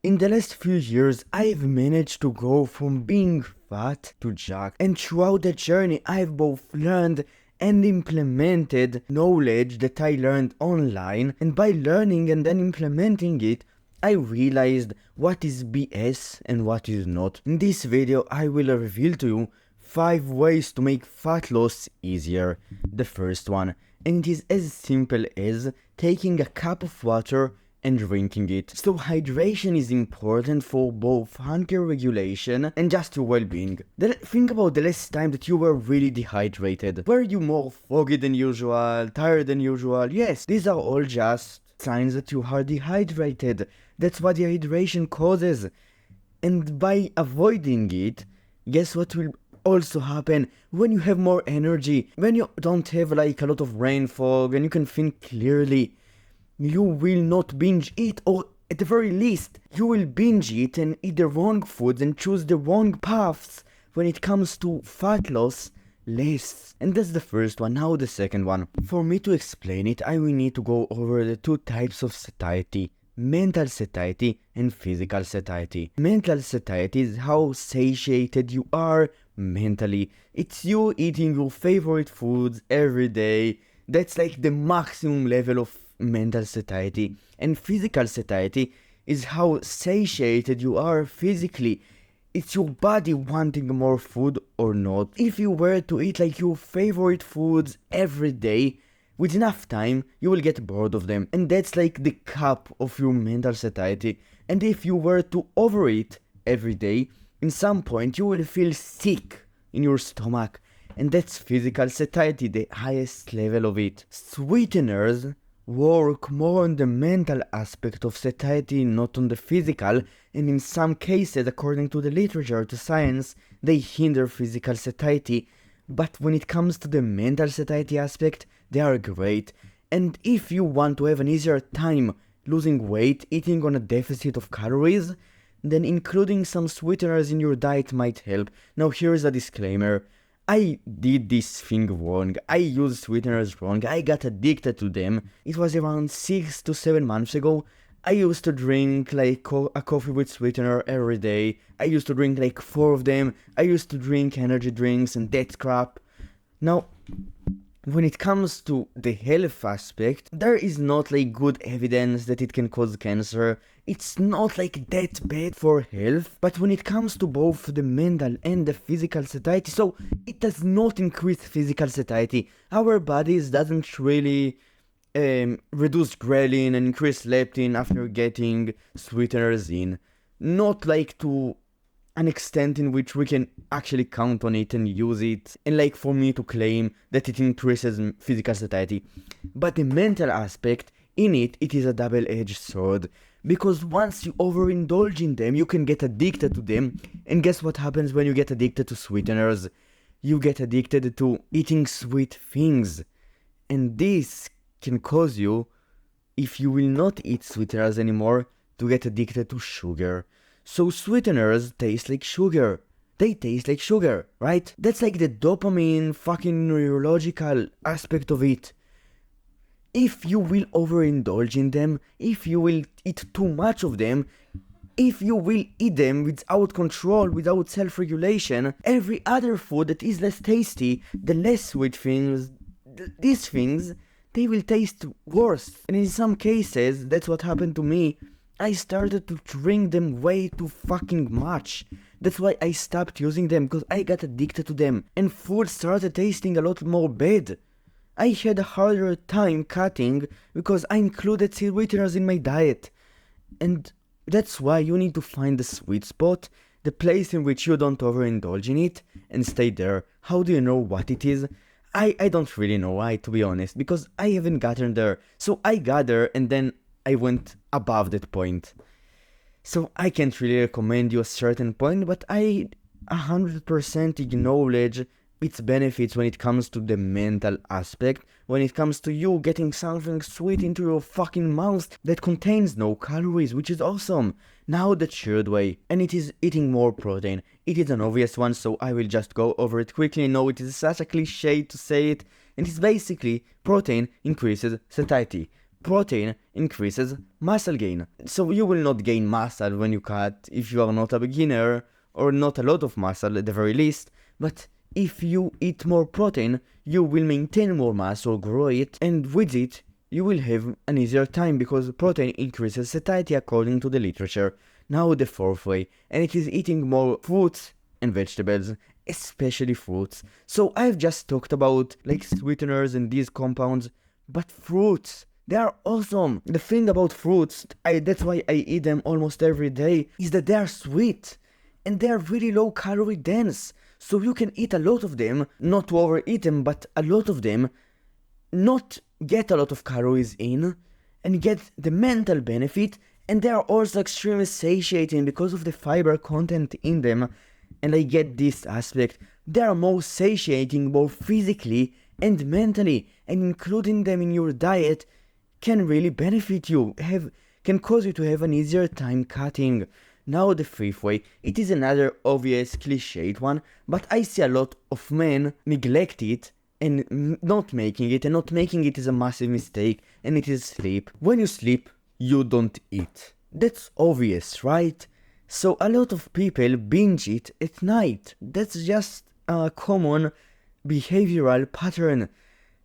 In the last few years, I've managed to go from being fat to jacked, and throughout that journey, I've both learned and implemented knowledge that I learned online, and by learning and then implementing it, I realized what is BS and what is not. In this video, I will reveal to you 5 ways to make fat loss easier. The first one, and it is as simple as taking a cup of water and drinking it. So hydration is important for both hunger regulation and just your well-being. Think about the last time that you were really dehydrated. Were you more foggy than usual, tired than usual? Yes, these are all just signs that you are dehydrated. That's what dehydration causes. And by avoiding it, guess what will also happen? When you have more energy, when you don't have like a lot of brain fog and you can think clearly, you will not binge eat, or at the very least, you will binge eat and eat the wrong foods and choose the wrong paths when it comes to fat loss less. And that's the first one. Now the second one. For me to explain it, I will need to go over the 2 types of satiety. Mental satiety and physical satiety. Mental satiety is how satiated you are mentally. It's you eating your favorite foods every day. That's like the maximum level of mental satiety. And physical satiety is how satiated you are physically. It's your body wanting more food or not. If you were to eat like your favorite foods every day, with enough time, you will get bored of them. And that's like the cap of your mental satiety. And if you were to overeat every day, in some point you will feel sick in your stomach. And that's physical satiety, the highest level of it. Sweeteners work more on the mental aspect of satiety, not on the physical, and in some cases, according to the literature, to science, they hinder physical satiety. But when it comes to the mental satiety aspect, they are great. And if you want to have an easier time losing weight, eating on a deficit of calories, then including some sweeteners in your diet might help. Now here's a disclaimer. I did this thing wrong. I used sweeteners wrong. I got addicted to them. It was around 6 to 7 months ago. I used to drink like a coffee with sweetener every day. I used to drink like 4 of them. I used to drink energy drinks and that crap. Now, when it comes to the health aspect, there is not like good evidence that it can cause cancer. It's not like that bad for health, but when it comes to both the mental and the physical satiety, so it does not increase physical satiety. Our bodies doesn't really reduce ghrelin and increase leptin after getting sweeteners in. Not like to an extent in which we can actually count on it and use it, and like for me to claim that it increases physical satiety. But the mental aspect in it, it is a double-edged sword, because once you overindulge in them, you can get addicted to them. And guess what happens when you get addicted to sweeteners? You get addicted to eating sweet things, and this can cause you, if you will not eat sweeteners anymore, to get addicted to sugar. So sweeteners taste like sugar. They taste like sugar, right? That's like the dopamine fucking neurological aspect of it. If you will overindulge in them, if you will eat too much of them, if you will eat them without control, without self-regulation, every other food that is less tasty, the less sweet things, these things, they will taste worse. And in some cases, that's what happened to me. I started to drink them way too fucking much. That's why I stopped using them, because I got addicted to them. And food started tasting a lot more bad. I had a harder time cutting because I included sweeteners in my diet. And that's why you need to find the sweet spot, the place in which you don't overindulge in it, and stay there. How do you know what it is? I don't really know why, to be honest, because I haven't gotten there. So I got there and then I went above that point. So I can't really recommend you a certain point, but I 100% acknowledge its benefits when it comes to the mental aspect, when it comes to you getting something sweet into your fucking mouth that contains no calories, which is awesome. Now the third way, and it is eating more protein. It is an obvious one, so I will just go over it quickly. I know it is such a cliche to say it, and it's basically protein increases satiety. protein increases muscle gain. So you will not gain muscle when you cut if you are not a beginner, or not a lot of muscle at the very least, but if you eat more protein, you will maintain more mass or grow it, and with it, you will have an easier time because protein increases satiety according to the literature. Now the fourth way, and it is eating more fruits and vegetables, especially fruits. So I've just talked about like sweeteners and these compounds, but fruits, they are awesome. The thing about fruits, that's why I eat them almost every day, is that they are sweet and they are really low calorie dense. So you can eat a lot of them, not to overeat them, but a lot of them, not get a lot of calories in, and get the mental benefit, and they are also extremely satiating because of the fiber content in them. And I get this aspect, they are more satiating both physically and mentally, and including them in your diet can really benefit you, can cause you to have an easier time cutting. Now the fifth way, it is another obvious cliched one, but I see a lot of men neglect it and not making it, and not making it is a massive mistake, and it is sleep. When you sleep, you don't eat. That's obvious, right? So a lot of people binge eat at night. That's just a common behavioral pattern.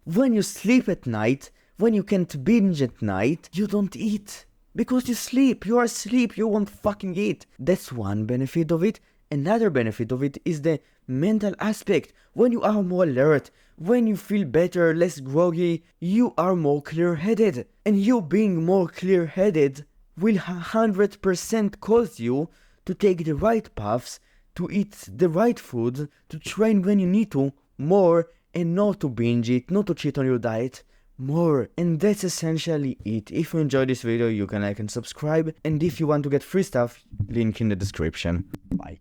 When you sleep at night, when you can't binge at night, you don't eat. Because you sleep, you are asleep, you won't fucking eat. That's one benefit of it. Another benefit of it is the mental aspect. When you are more alert, when you feel better, less groggy, you are more clear-headed. And you being more clear-headed will 100% cause you to take the right paths, to eat the right foods, to train when you need to, more, and not to binge it, not to cheat on your diet, more. And that's essentially it. If you enjoyed this video, you can like and subscribe, and if you want to get free stuff, link in the description. Bye.